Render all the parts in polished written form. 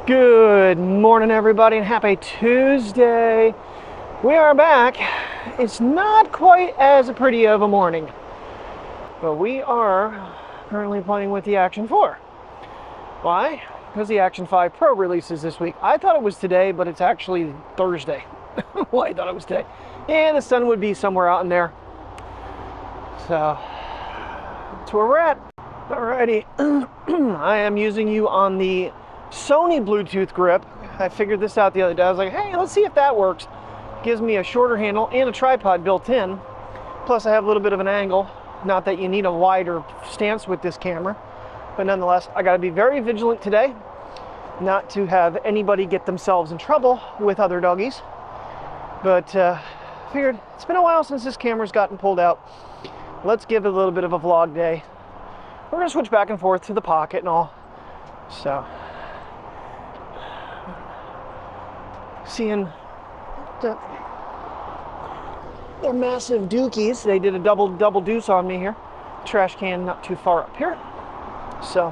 Good morning, everybody, and happy Tuesday. We are back. It's not quite as pretty of a morning, but we are currently playing with the Action 4. Why? Because the Action 5 Pro releases this week. I thought it was today, but it's actually Thursday. Well, I thought it was today. And the sun would be somewhere out in there. So, that's where we're at. Alrighty. I am using you on the Sony Bluetooth grip. I figured this out the other day. I was like, hey, let's see if that works. Gives me a shorter handle and a tripod built in. Plus I have a little bit of an angle. Not that you need a wider stance with this camera, but nonetheless, I got to be very vigilant today not to have anybody get themselves in trouble with other doggies. But figured it's been a while since this camera's gotten pulled out. Let's give it a little bit of a vlog day. We're gonna switch back and forth to the Pocket and all. So seeing they're massive dookies. They did a double deuce on me here. Trash can not too far up here. So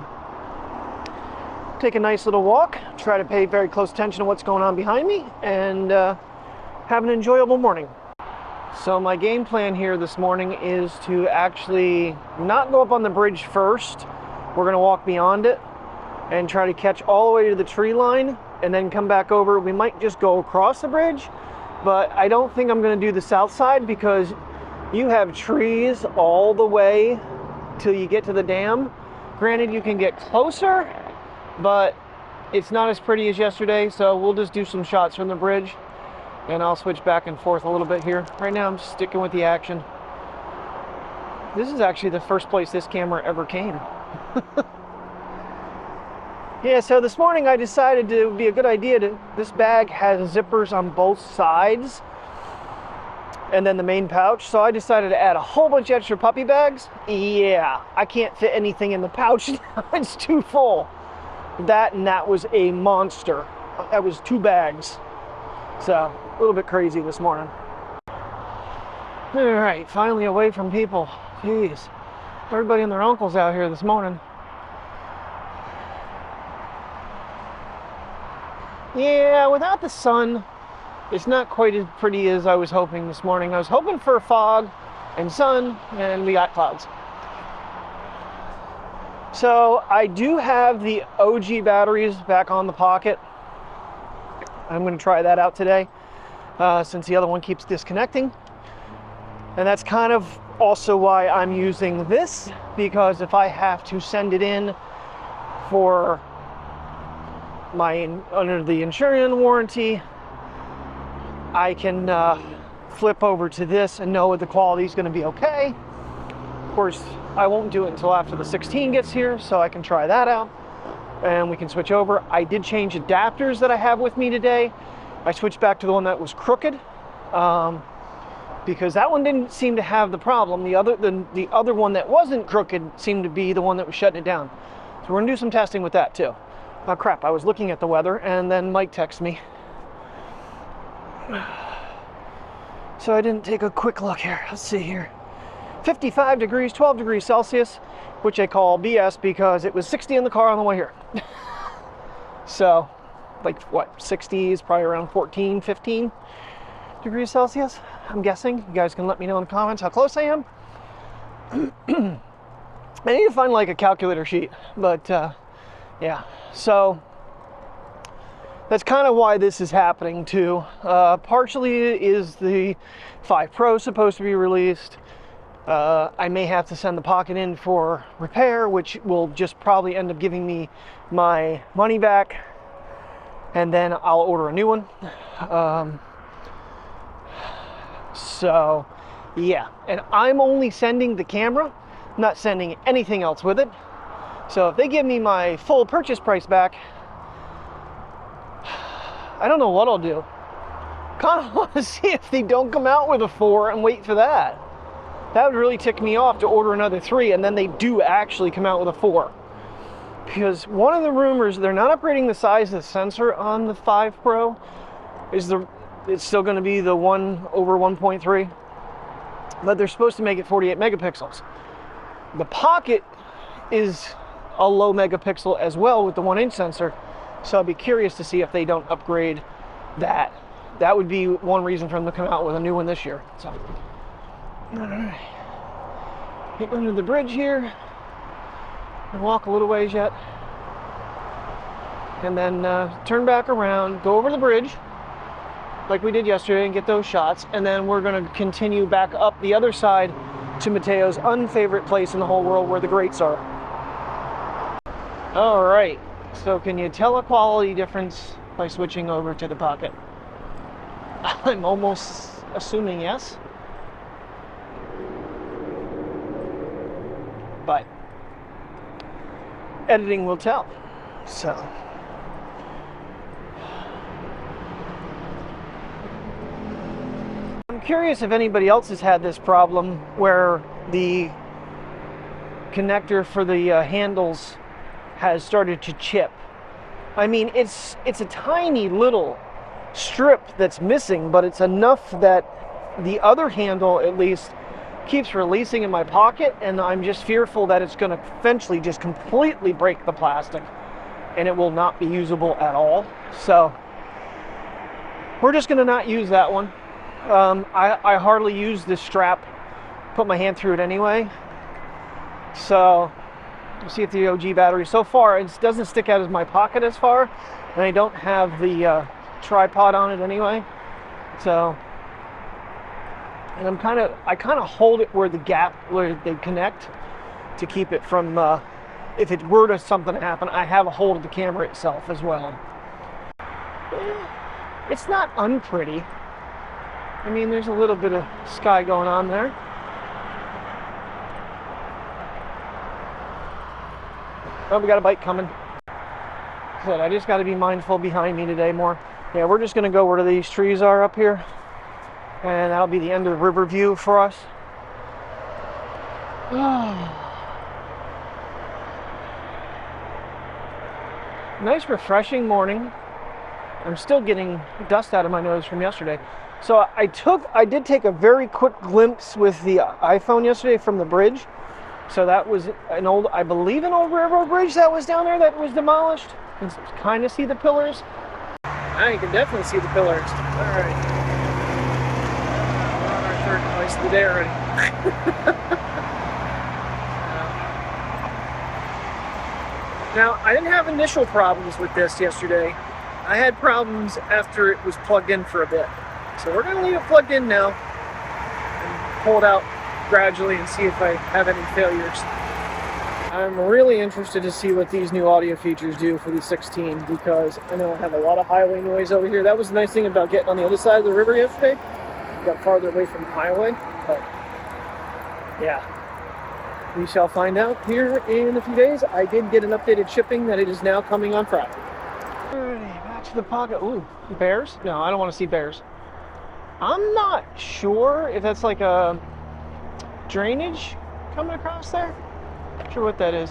take a nice little walk, try to pay very close attention to what's going on behind me, and have an enjoyable morning. So my game plan here this morning is to actually not go up on the bridge first. We're gonna walk beyond it and try to catch all the way to the tree line and then come back over. We might just go across the bridge, but I don't think I'm gonna do the south side because you have trees all the way till you get to the dam. Granted, you can get closer, but it's not as pretty as yesterday, so we'll just do some shots from the bridge and I'll switch back and forth a little bit here. Right now I'm sticking with the Action. This is actually the first place this camera ever came. Yeah, so this morning I decided it would be a good idea to, this bag has zippers on both sides and then the main pouch, so I decided to add a whole bunch of extra puppy bags. Yeah, I can't fit anything in the pouch now. It's too full. That was a monster. That was 2 bags. So, a little bit crazy this morning. Alright, finally away from people. Jeez. Everybody and their uncles out here this morning. Yeah, without the sun, it's not quite as pretty as I was hoping this morning. I was hoping for fog and sun, and we got clouds. So, I do have the OG batteries back on the Pocket. I'm going to try that out today since the other one keeps disconnecting. And that's kind of also why I'm using this, because if I have to send it in for under the insurance warranty, I can flip over to this and know the quality is going to be okay. Of course, I won't do it until after the 16 gets here, so I can try that out and we can switch over. I did change adapters that I have with me today. I switched back to the one that was crooked because that one didn't seem to have the problem. The other one that wasn't crooked seemed to be the one that was shutting it down. So we're gonna do some testing with that too. Oh crap, I was looking at the weather and then Mike texted me. So I didn't take a quick look here. Let's see here. 55 degrees, 12 degrees Celsius, which I call BS because it was 60 in the car on the way here. So, like what, 60 is probably around 14, 15 degrees Celsius, I'm guessing. You guys can let me know in the comments how close I am. I need to find like a calculator sheet, but yeah. So, that's kind of why this is happening too. Partially is the 5 Pro supposed to be released. I may have to send the Pocket in for repair, which will just probably end up giving me my money back, and then I'll order a new one. So yeah, and I'm only sending the camera, not sending anything else with it. So if they give me my full purchase price back, I don't know what I'll do. Kind of want to see if they don't come out with a 4 and wait for that. That would really tick me off to order another 3 and then they do actually come out with a 4. Because one of the rumors, they're not upgrading the size of the sensor on the 5 Pro. It's still going to be the 1/1.3. But they're supposed to make it 48 megapixels. The Pocket is a low megapixel as well with the 1-inch sensor. So I'd be curious to see if they don't upgrade that. That would be one reason for them to come out with a new one this year. So, all right. Get under the bridge here and walk a little ways yet. And then turn back around, go over the bridge like we did yesterday and get those shots. And then we're going to continue back up the other side to Mateo's unfavorite place in the whole world where the grates are. All right. So can you tell a quality difference by switching over to the Pocket? I'm almost assuming yes. But editing will tell. So I'm curious if anybody else has had this problem where the connector for the handles has started to chip. I mean, it's a tiny little strip that's missing, but it's enough that the other handle at least keeps releasing in my pocket, and I'm just fearful that it's going to eventually just completely break the plastic and it will not be usable at all. So we're just going to not use that one. I hardly use this strap, put my hand through it anyway. So you see if the OG battery, so far it doesn't stick out of my pocket as far, and I don't have the tripod on it anyway. So, and I kind of hold it where the gap where they connect to keep it from if it were to something to happen, I have a hold of the camera itself as well. It's not unpretty. I mean, there's a little bit of sky going on there. Oh, we got a bike coming. Good. I just got to be mindful behind me today more. Yeah, we're just going to go where these trees are up here. And that'll be the end of the river view for us. Nice refreshing morning. I'm still getting dust out of my nose from yesterday. So I did take a very quick glimpse with the iPhone yesterday from the bridge. So that was I believe an old railroad bridge that was down there that was demolished. You can kind of see the pillars. I can definitely see the pillars. All right. We're on our third place of the day already. Now, I didn't have initial problems with this yesterday. I had problems after it was plugged in for a bit. So we're going to leave it plugged in now and pull it out gradually and see if I have any failures. I'm really interested to see what these new audio features do for the 16 because I know I have a lot of highway noise over here. That was the nice thing about getting on the other side of the river yesterday. Got farther away from the highway, but yeah. We shall find out here in a few days. I did get an updated shipping that it is now coming on Friday. Alrighty, back to the Pocket. Ooh, bears? No, I don't want to see bears. I'm not sure if that's like a drainage coming across there. Not sure what that is.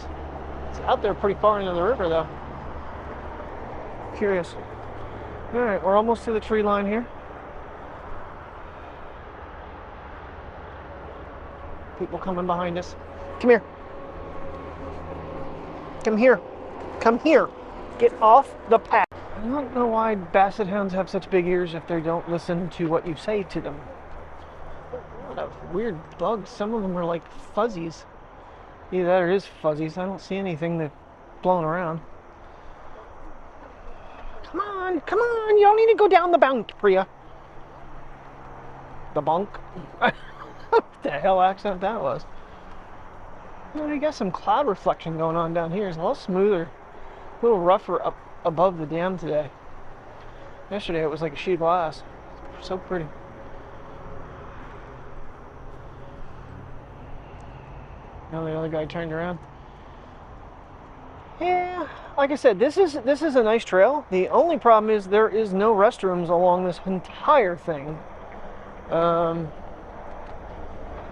It's out there pretty far into the river though. Curious. Alright, we're almost to the tree line here. People coming behind us. Come here. Come here. Come here. Get off the path. I don't know why basset hounds have such big ears if they don't listen to what you say to them. What a weird bugs. Some of them are like fuzzies. Either that or is fuzzies. I don't see anything that's blowing around. Come on. Come on. You don't need to go down the bank, Priya. The bunk? What the hell accent that was? Well, you got some cloud reflection going on down here. It's a little smoother, a little rougher up above the dam today. Yesterday it was like a sheet of glass. So pretty. Now the other guy turned around. Yeah, like I said, this is a nice trail. The only problem is there is no restrooms along this entire thing. I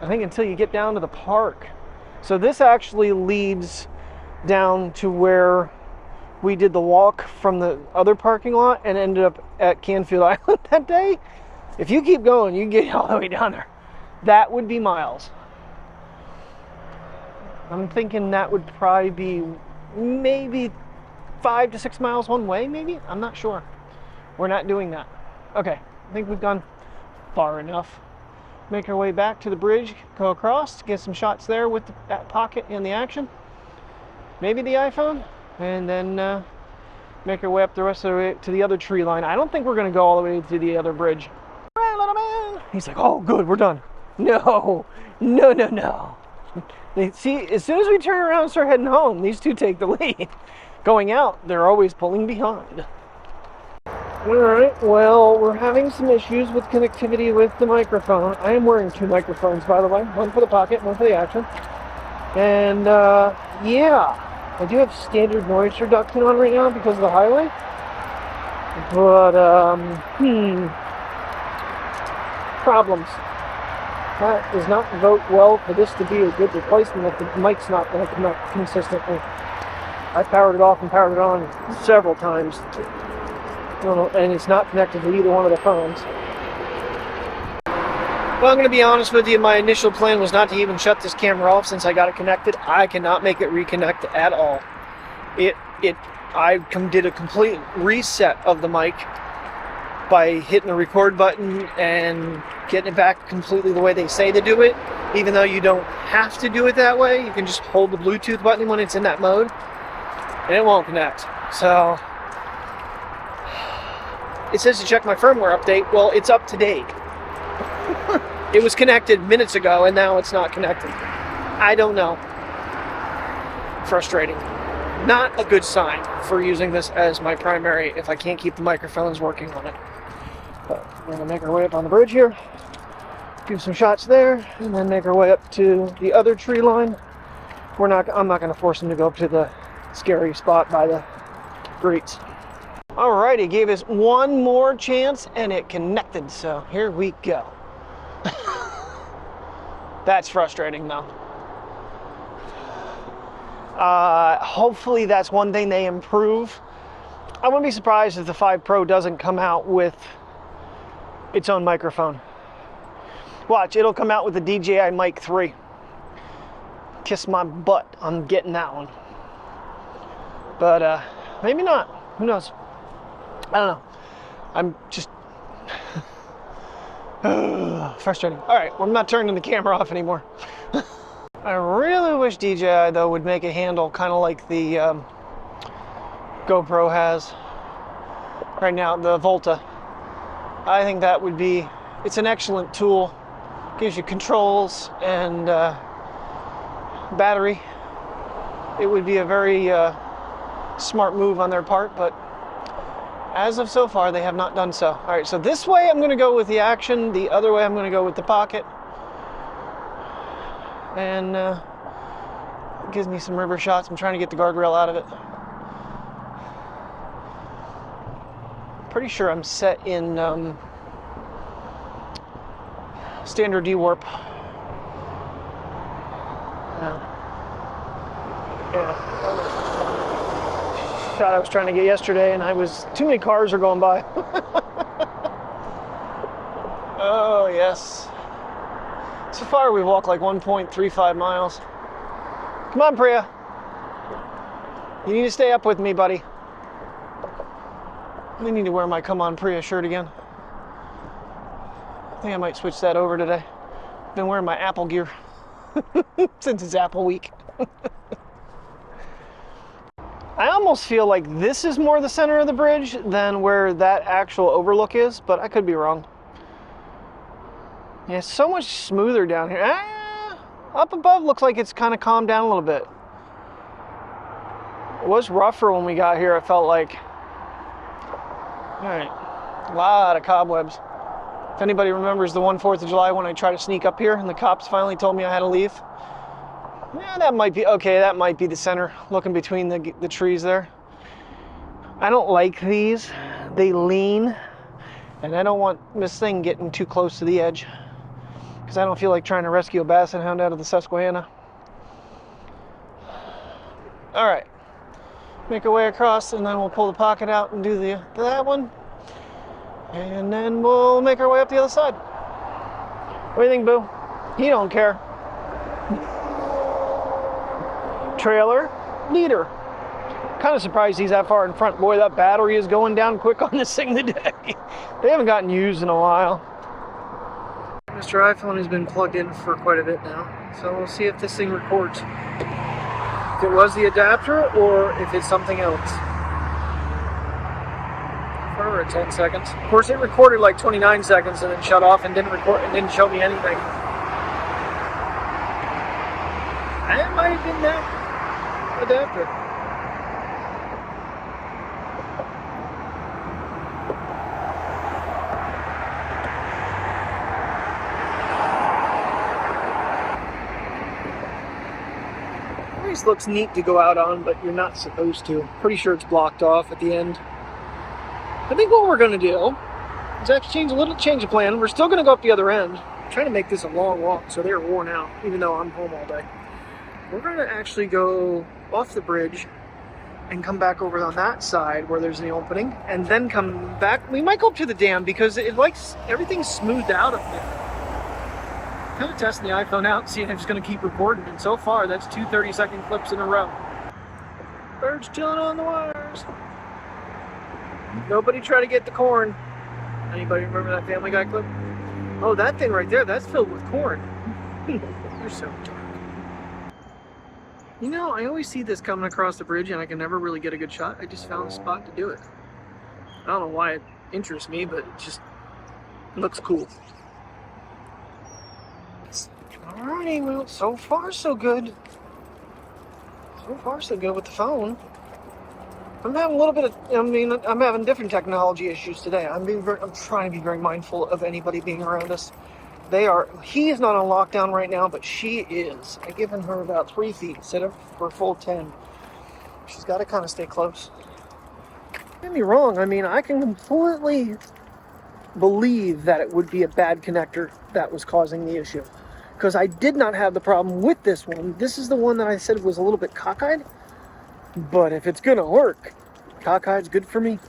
think until you get down to the park. So this actually leads down to where we did the walk from the other parking lot and ended up at Canfield Island that day. If you keep going, you can get all the way down there. That would be miles. I'm thinking that would probably be maybe 5 to 6 miles one way, maybe? I'm not sure. We're not doing that. Okay, I think we've gone far enough. Make our way back to the bridge, go across, get some shots there with the Pocket and the Action. Maybe the iPhone, and then make our way up the rest of the way to the other tree line. I don't think we're going to go all the way to the other bridge. All right, little man. He's like, oh, good, we're done. No, no, no, no. See, as soon as we turn around and start heading home, these two take the lead. Going out, they're always pulling behind. All right, well, we're having some issues with connectivity with the microphone. I am wearing 2 microphones, by the way. One for the Pocket, one for the Action. And, yeah. I do have standard noise reduction on right now because of the highway. But, problems. That does not vote well for this to be a good replacement if the mic's not going to connect consistently. I powered it off and powered it on several times. And it's not connected to either one of the phones. Well, I'm going to be honest with you, my initial plan was not to even shut this camera off since I got it connected. I cannot make it reconnect at all. I did a complete reset of the mic by hitting the record button and getting it back completely the way they say to do it, even though you don't have to do it that way. You can just hold the Bluetooth button when it's in that mode, and it won't connect. So it says to check my firmware update. Well, it's up to date. It was connected minutes ago, and now it's not connected. I don't know. Frustrating. Not a good sign for using this as my primary if I can't keep the microphones working on it. But we're going to make our way up on the bridge here, do some shots there, and then make our way up to the other tree line. I'm not going to force them to go up to the scary spot by the grates. Alright, it gave us one more chance and it connected, so here we go. That's frustrating though. Hopefully that's one thing they improve. I wouldn't be surprised if the 5 Pro doesn't come out with its own microphone. Watch, it'll come out with the DJI Mic 3. Kiss my butt, I'm getting that one. But maybe not, who knows? I don't know. I'm just frustrating. All right, well, I'm not turning the camera off anymore. I really wish DJI though would make a handle kind of like the GoPro has right now, the Volta. I think that would be, it's an excellent tool. Gives you controls and battery. It would be a very smart move on their part, but as of so far, they have not done so. All right, so this way I'm going to go with the Action. The other way I'm going to go with the Pocket. And it gives me some river shots. I'm trying to get the guardrail out of it. Pretty sure I'm set in standard D-warp. Yeah. Shot I was trying to get yesterday, and too many cars are going by. Oh yes. So far we've walked like 1.35 miles. Come on, Priya. You need to stay up with me, buddy. I need to wear my Come On Priya shirt again. I think I might switch that over today. I've been wearing my Apple gear since it's Apple week. I almost feel like this is more the center of the bridge than where that actual overlook is, but I could be wrong. Yeah, it's so much smoother down here. Up above looks like it's kind of calmed down a little bit. It was rougher when we got here, it felt like. All right, a lot of cobwebs. If anybody remembers the 4th of July when I tried to sneak up here and the cops finally told me I had to leave. Yeah, that might be, okay, that might be the center, looking between the trees there. I don't like these. They lean, and I don't want this thing getting too close to the edge, because I don't feel like trying to rescue a basset hound out of the Susquehanna. All right, make our way across, and then we'll pull the Pocket out and do that one, and then we'll make our way up the other side. What do you think, Boo? He don't care. Trailer leader. kind of surprised he's that far in front. Boy, that battery is going down quick on this thing today. They haven't gotten used in a while. Mr. iPhone has been plugged in for quite a bit now, so we'll see if this thing records. If it was the adapter or if it's something else. For 10 seconds. Of course, it recorded like 29 seconds and then shut off and didn't record and didn't show me anything. That might have been that adapter. Always looks neat to go out on, but you're not supposed to. Pretty sure it's blocked off at the end. I think what we're going to do is actually change the plan. We're still going to go up the other end. I'm trying to make this a long walk so they're worn out, even though I'm home all day. We're going to actually go off the bridge and come back over on that side where there's the opening, and then come back. We might go up to the dam because it likes everything's smoothed out up there. Kind of testing the iPhone out, seeing if it's going to keep recording, and so far that's 2 30-second clips in a row. Birds chilling on the wires. Nobody try to get the corn. Anybody remember that Family Guy clip? Oh, that thing right there, that's filled with corn. You're so dark. You know, I always see this coming across the bridge and I can never really get a good shot. I just found a spot to do it. I don't know why it interests me, but it just looks cool. Alrighty, well, so far so good. So far so good with the phone. I'm having a little bit of, I'm having different technology issues today. I'm trying to be very mindful of anybody being around us. He is not on lockdown right now, but she is. I've given her about 3 feet instead of her full 10. She's got to kind of stay close. Don't get me wrong, I can completely believe that it would be a bad connector that was causing the issue. Because I did not have the problem with this one. This is the one that I said was a little bit cockeyed. But if it's gonna work, cockeye's good for me.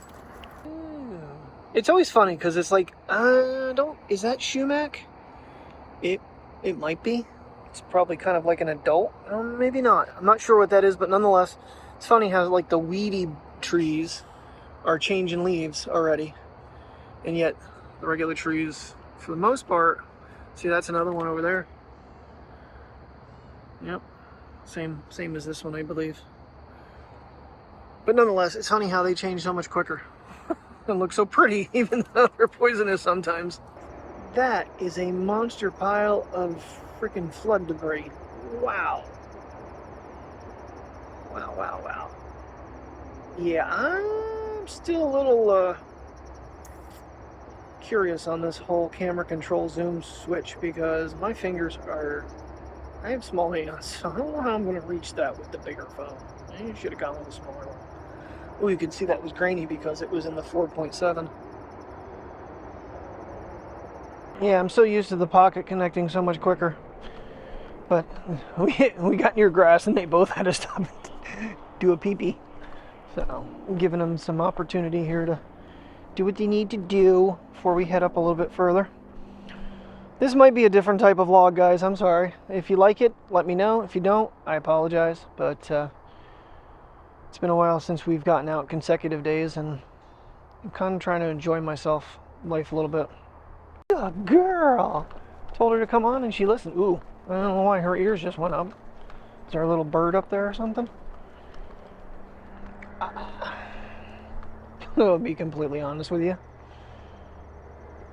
It's always funny because it's like, is that Shumac? It might be. It's probably kind of like an adult. Maybe not. I'm not sure what that is, but nonetheless, it's funny how like the weedy trees are changing leaves already. And yet the regular trees, for the most part, see, that's another one over there. Yep. Same as this one, I believe. But nonetheless, it's funny how they change so much quicker and look so pretty, even though they're poisonous sometimes. That is a monster pile of freaking flood debris. Wow. Wow. Yeah, I'm still a little curious on this whole camera control zoom switch because my fingers I have small hands, so I don't know how I'm going to reach that with the bigger phone. I should have gone with a smaller one. Oh, you can see that was grainy because it was in the 4.7. Yeah, I'm so used to the Pocket connecting so much quicker. But we got near grass and they both had to stop and do a pee-pee. So I'm giving them some opportunity here to do what they need to do before we head up a little bit further. This might be a different type of vlog, guys. I'm sorry. If you like it, let me know. If you don't, I apologize. But it's been a while since we've gotten out consecutive days, and I'm kind of trying to enjoy life a little bit. Good girl! Told her to come on and she listened. Ooh, I don't know why her ears just went up. Is there a little bird up there or something? I'll be completely honest with you.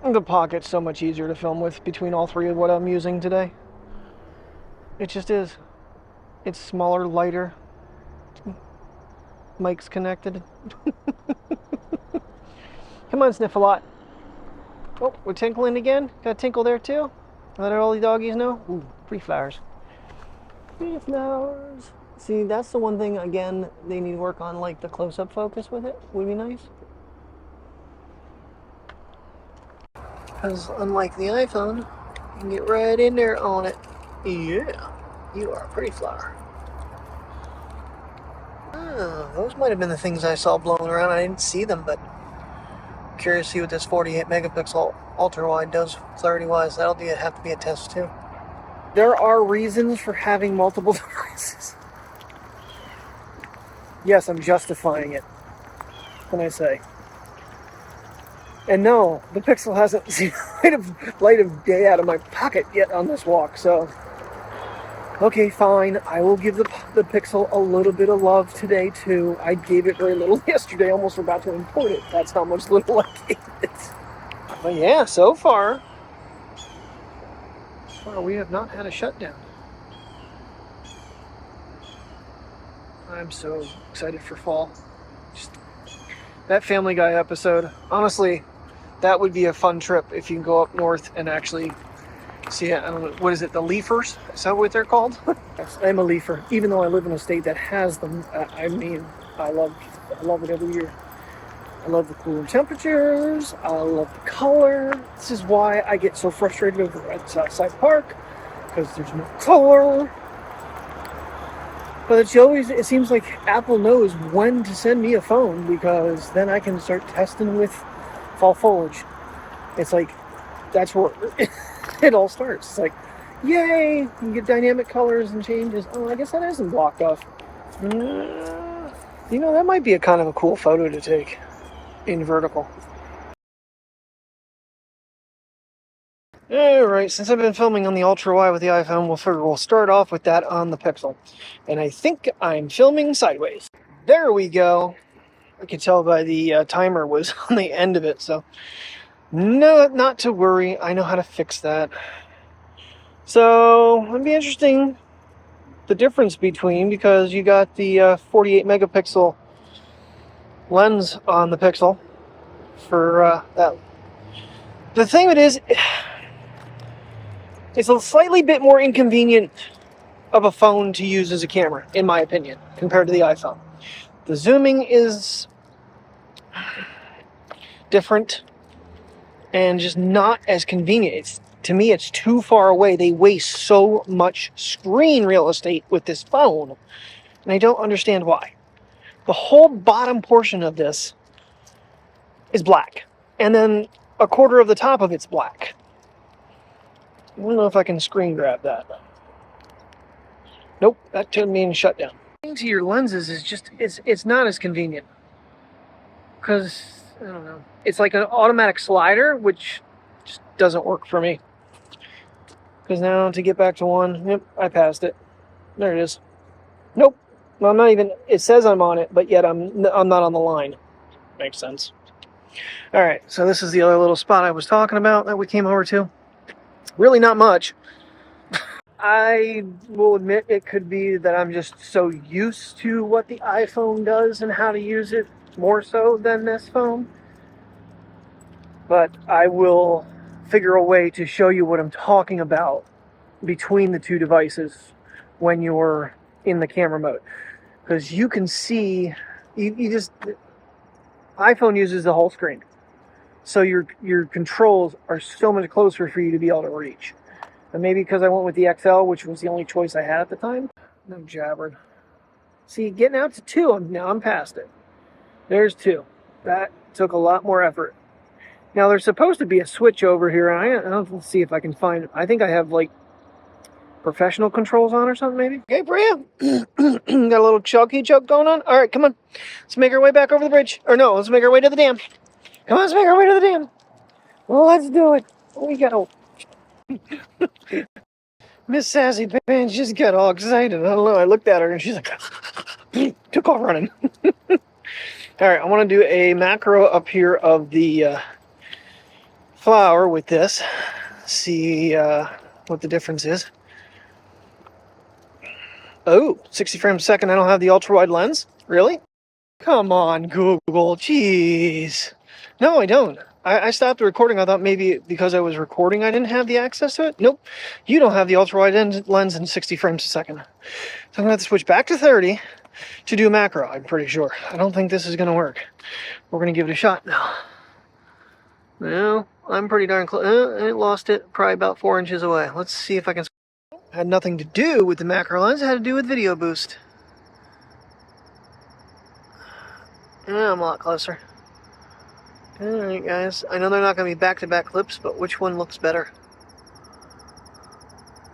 The Pocket's so much easier to film with between all three of what I'm using today. It just is. It's smaller, lighter. Mic's connected. Come on, Sniff-a-Lot. Oh, we're tinkling again. Got a tinkle there too. Let all the doggies know. Ooh, free flowers. Free flowers. See, that's the one thing, again, they need to work on, like the close-up focus with it. Would be nice. Because unlike the iPhone, you can get right in there on it. Yeah, you are a pretty flower. Oh, those might have been the things I saw blowing around. I didn't see them, but I'm curious to see what this 48 megapixel ultra wide does clarity wise. That'll have to be a test too. There are reasons for having multiple devices. Yes, I'm justifying it when I say. And no, the Pixel hasn't seen light of day out of my pocket yet on this walk, so... Okay, fine. I will give the Pixel a little bit of love today, too. I gave it very little yesterday. Almost forgot to import it. That's how much little I gave it. But yeah, so far, we have not had a shutdown. I'm so excited for fall. Just that Family Guy episode. Honestly, that would be a fun trip if you can go up north and actually see it. I don't know, what is it, the leafers? Is that what they're called? Yes, I'm a leafer. Even though I live in a state that has them, I love it every year. I love the cooler temperatures. I love the color. This is why I get so frustrated over at Southside Park, because there's no color. But it seems like Apple knows when to send me a phone, because then I can start testing with fall foliage. It's like, that's where it all starts. It's like, yay, you can get dynamic colors and changes. Oh, I guess that isn't blocked off. That might be a kind of a cool photo to take in vertical. Alright, since I've been filming on the ultra wide with the iPhone, we'll start off with that on the Pixel. And I think I'm filming sideways. There we go. I could tell by the timer was on the end of it, so no, not to worry. I know how to fix that. So it'd be interesting the difference between, because you got the 48 megapixel lens on the Pixel for that. The thing of it is, it's a slightly bit more inconvenient of a phone to use as a camera, in my opinion, compared to the iPhone. The zooming is different and just not as convenient. To me, it's too far away. They waste so much screen real estate with this phone, and I don't understand why. The whole bottom portion of this is black, and then a quarter of the top of it's black. I don't know if I can screen grab that. Nope, that turned me in shutdown. To your lenses is just, it's not as convenient. Because, I don't know, it's like an automatic slider, which just doesn't work for me. Because now to get back to one, yep, I passed it. There it is. Nope, well, I'm not even, it says I'm on it, but yet I'm not on the line. Makes sense. Alright, so this is the other little spot I was talking about that we came over to. Really not much. I will admit it could be that I'm just so used to what the iPhone does and how to use it more so than this phone. But I will figure a way to show you what I'm talking about between the two devices when you're in the camera mode. Because you can see, iPhone uses the whole screen. So your controls are so much closer for you to be able to reach. And maybe because I went with the XL, which was the only choice I had at the time. I'm jabbering. See, getting out to 2, now I'm past it. There's 2. That took a lot more effort. Now there's supposed to be a switch over here. Let's see if I can find it. I think I have like professional controls on or something maybe. Okay, Bria. Got a little choky choke going on. All right, come on. Let's make our way back over the bridge. Or no, let's make our way to the dam. Come on, let's make our way to the dam. Well, let's do it. We gotta... Miss Sassy Pants just got all excited. I don't know. I looked at her and she's like, took off running. All right, I want to do a macro up here of the flower with this. See what the difference is. Oh, 60 frames a second. I don't have the ultra wide lens. Really? Come on, Google. Jeez. No, I don't. I stopped the recording. I thought maybe because I was recording I didn't have the access to it. Nope. You don't have the ultra-wide lens in 60 frames a second. So I'm going to have to switch back to 30 to do a macro, I'm pretty sure. I don't think this is going to work. We're going to give it a shot now. Well, I'm pretty darn close. I lost it probably about 4 inches away. Let's see if I can... Had nothing to do with the macro lens. It had to do with video boost. Yeah, I'm a lot closer. Alright guys, I know they're not going to be back-to-back clips, but which one looks better?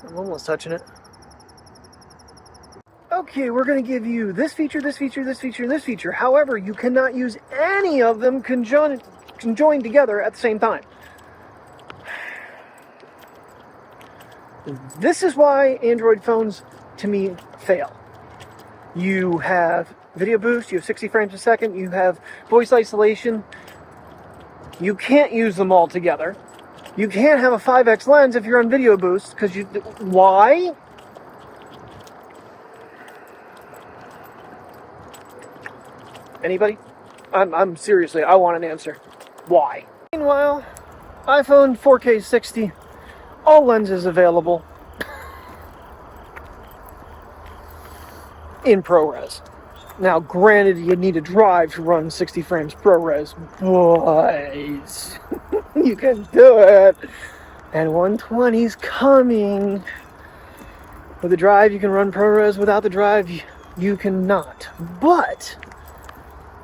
I'm almost touching it. Okay. okay, we're going to give you this feature, this feature, this feature, and this feature. However, you cannot use any of them conjoined together at the same time. This is why Android phones, to me, fail. You have video boost, you have 60 frames a second, you have voice isolation. You can't use them all together. You can't have a 5x lens if you're on video boost, because you... Why? Anybody? I'm seriously, I want an answer. Why? Meanwhile, iPhone 4K 60, all lenses available in ProRes. Now, granted, you need a drive to run 60 frames ProRes, but you can do it. And 120's coming. With a drive, you can run ProRes. Without the drive, you cannot. But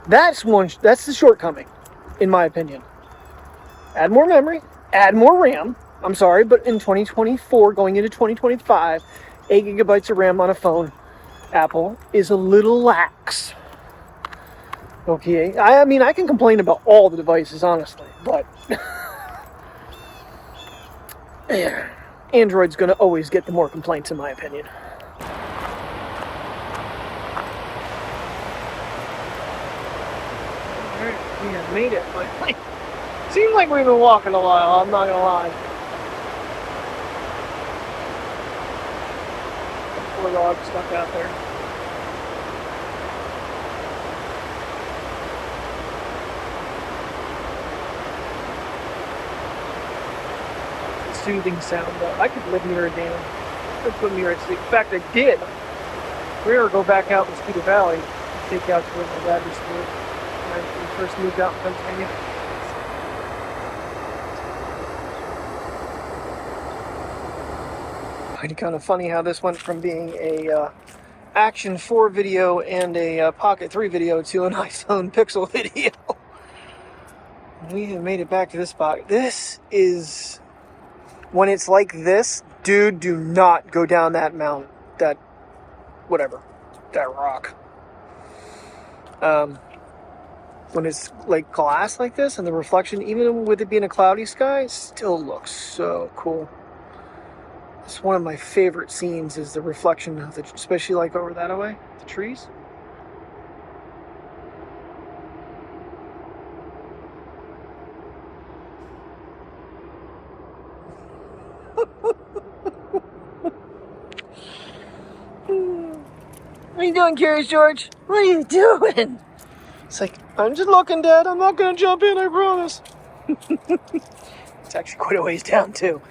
that's the shortcoming, in my opinion. Add more memory, add more RAM. I'm sorry, but in 2024, going into 2025, 8 gigabytes of RAM on a phone, Apple, is a little lax. Okay, I mean, I can complain about all the devices, honestly, but Android's going to always get the more complaints, in my opinion. Alright, we have made it finally. Seems like we've been walking a while, I'm not going to lie. Poor dog stuck out there. Soothing sound though. I could live near a dam. I could put me right to sleep. In fact, I did. We were go back out in Scuda Valley, take out to where my dad used to live when we first moved out in Pennsylvania. Kind of funny how this went from being a Action 4 video and a Pocket 3 video to an iPhone Pixel video. We have made it back to this spot. This is... When it's like this, dude, do not go down that mountain. That rock. When it's like glass like this and the reflection, even with it being a cloudy sky, still looks so cool. It's one of my favorite scenes is the reflection of the, especially like over that way, the trees. What are you doing, Curious George? What are you doing? It's like, I'm just looking, Dad. I'm not going to jump in, I promise. It's actually quite a ways down, too.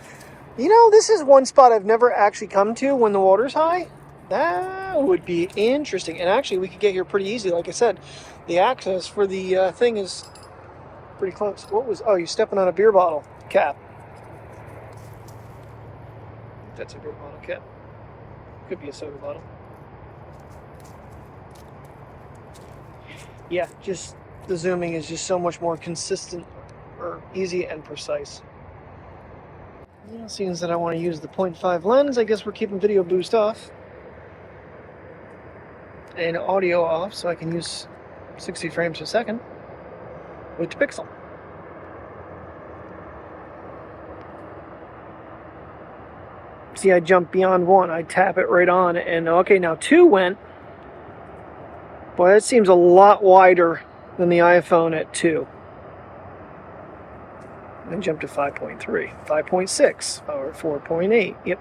You know, this is one spot I've never actually come to when the water's high. That would be interesting. And actually, we could get here pretty easy. Like I said, the access for the thing is pretty close. What was... Oh, you're stepping on a beer bottle cap. That's a beer bottle cap. Could be a soda bottle. Yeah, just the zooming is just so much more consistent or easy and precise. Yeah, seeing that I want to use the 0.5 lens, I guess we're keeping video boost off and audio off so I can use 60 frames a second with the Pixel. See, I jump beyond 1, I tap it right on, and okay, now 2 went. Boy, that seems a lot wider than the iPhone at 2. Then jump to 5.3, 5.6, or 4.8. Yep.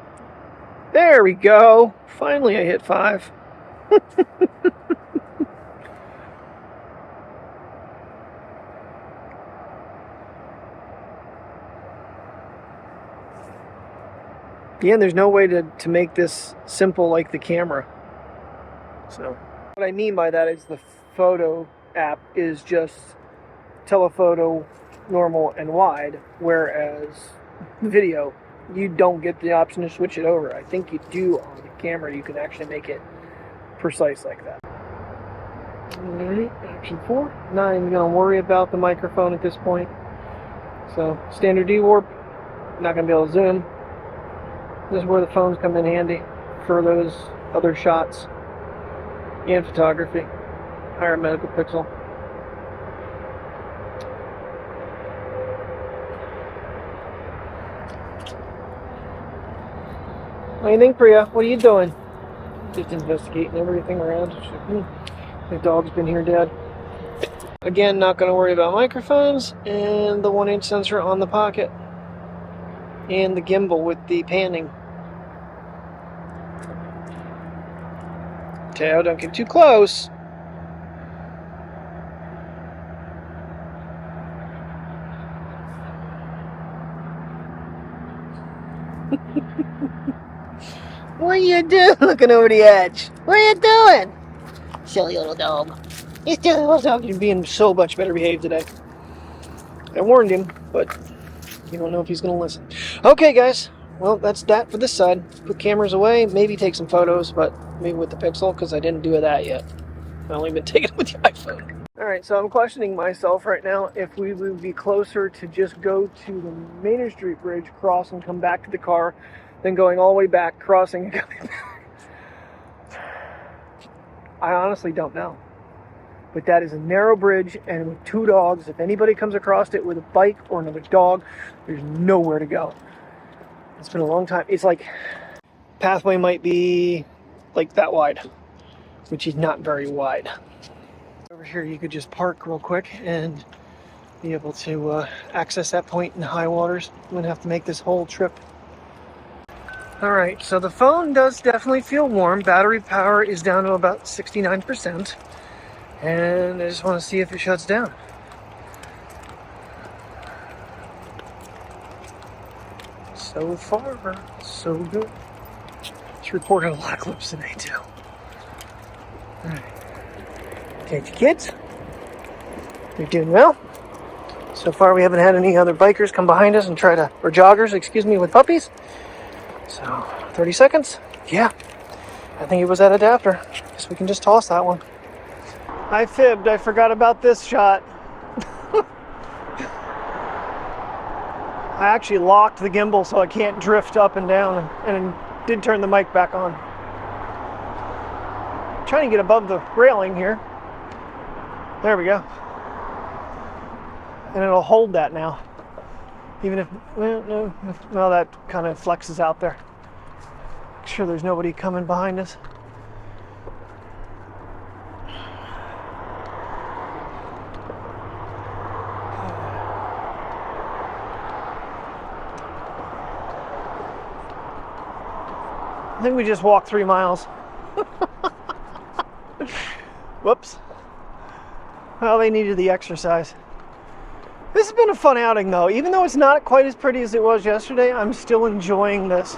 There we go. Finally, I hit 5. Yeah, and there's no way to make this simple like the camera. So, what I mean by that is the photo app is just telephoto, normal, and wide, whereas video, you don't get the option to switch it over. I think you do on the camera. You can actually make it precise like that. Alright, Action 4. Not even going to worry about the microphone at this point. So, standard D-warp, not going to be able to zoom. This is where the phones come in handy for those other shots. and photography. Higher medical pixel. What do you think, Priya? What are you doing? Just investigating everything around. The dog's been here, Dad. Again, not going to worry about microphones and the 1-inch sensor on the Pocket and the gimbal with the panning. Teo, don't get too close. What are you doing looking over the edge? What are you doing? Silly little dog. You silly little dog. You're being so much better behaved today. I warned him, but you don't know if he's going to listen. Okay, guys. Well, that's that for this side. Put cameras away. Maybe take some photos, but maybe with the Pixel, because I didn't do that yet. I've only been taking it with the iPhone. Alright, so I'm questioning myself right now if we would be closer to just go to the Main Street Bridge, cross, and come back to the car, than going all the way back, crossing, and coming back. I honestly don't know. But that is a narrow bridge, and with 2 dogs, if anybody comes across it with a bike or another dog, there's nowhere to go. It's been a long time. It's like, pathway might be like that wide, which is not very wide. Over here, you could just park real quick and be able to access that point in high waters. You wouldn't have to make this whole trip. Alright, so the phone does definitely feel warm. Battery power is down to about 69%. And I just want to see if it shuts down. So far, so good. It's recorded a lot of clips today, too. Alright. Okay, kids. They're doing well. So far, we haven't had any other bikers come behind us and try to, or joggers, excuse me, with puppies. So, 30 seconds? Yeah. I think it was that adapter. Guess we can just toss that one. I fibbed. I forgot about this shot. I actually locked the gimbal so I can't drift up and down, and did turn the mic back on. I'm trying to get above the railing here. There we go. And it'll hold that now. Even if, well, no, that kind of flexes out there. Make sure there's nobody coming behind us. I think we just walked 3 miles. Whoops. Well, they needed the exercise. This has been a fun outing, though. Even though it's not quite as pretty as it was yesterday, I'm still enjoying this.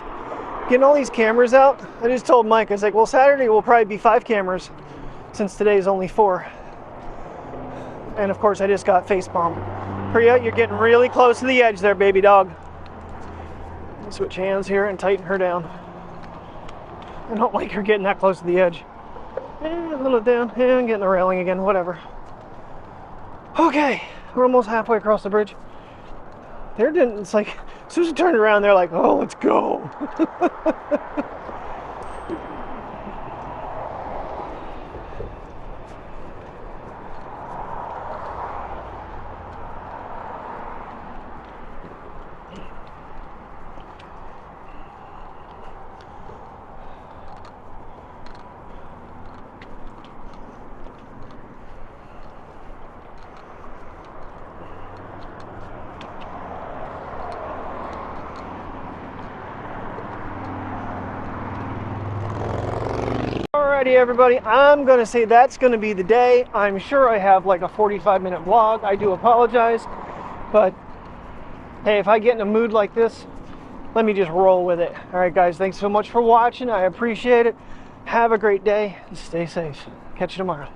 Getting all these cameras out. I just told Mike, I was like, well, Saturday will probably be 5 cameras, since today is only 4. And of course, I just got face palm. Priya, you're getting really close to the edge there, baby dog. Switch hands here and tighten her down. I don't like her getting that close to the edge. And a little down, and getting the railing again, whatever. Okay, we're almost halfway across the bridge. It's like, as soon as we turned around, they're like, oh, let's go. Alrighty, everybody, I'm going to say that's going to be the day. I'm sure I have like a 45-minute vlog. I do apologize. But, hey, if I get in a mood like this, let me just roll with it. Alright, guys, thanks so much for watching. I appreciate it. Have a great day and stay safe. Catch you tomorrow.